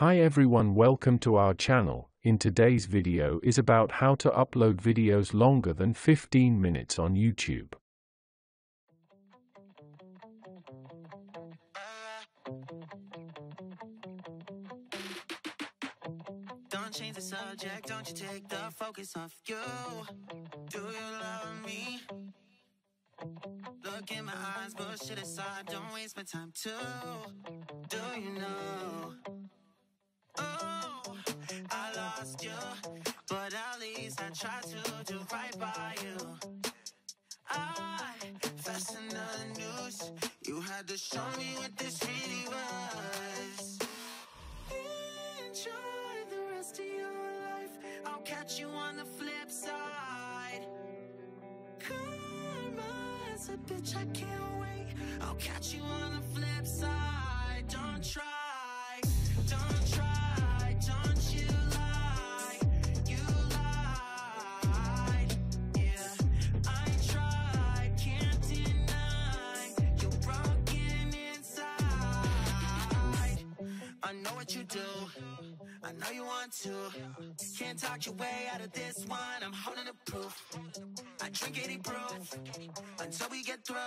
Hi everyone, welcome to our channel. In today's video is about how to upload videos longer than 15 minutes on YouTube. Don't change the subject, don't you take the focus off you. Do you love me? Look in my eyes, bullshit aside, don't waste my time too. Do you know? Oh, I lost you, but at least I tried to do right by you. I fastened the noose, you had to show me what this really was. Enjoy the rest of your life, I'll catch you on the flip side. Karma's a bitch, I can't wait, I'll catch you on the flip side. Don't try, don't try, don't you lie, you lied. Yeah, I tried, can't deny, you're broken inside. I know what you do, I know you want to. Can't talk your way out of this one, I'm holding the proof. I drink 80 proof until we get through.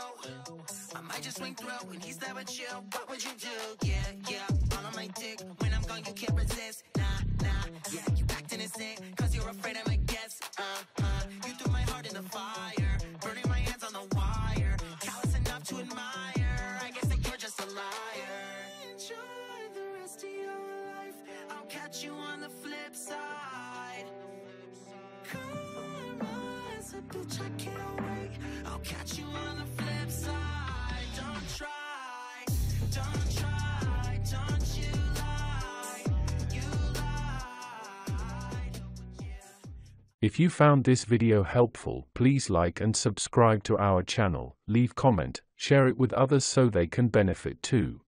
I might just swing through when he's there with you. What would you do? Yeah, yeah, all on my dick. When I'm gone, you can't resist. Nah, nah, yeah, you acting innocent cause you're afraid I'm a guess. You threw my heart in the fire, burning my hands on the wire. Callous enough to admire, I guess that you're just a liar. Enjoy the rest of your life, I'll catch you on the flip side. Karma's a bitch, I can't wait, I'll catch you on the flip side. Don't try, don't try, don't you lie, you lied. Yeah. If you found this video helpful, please like and subscribe to our channel, leave comment, share it with others so they can benefit too.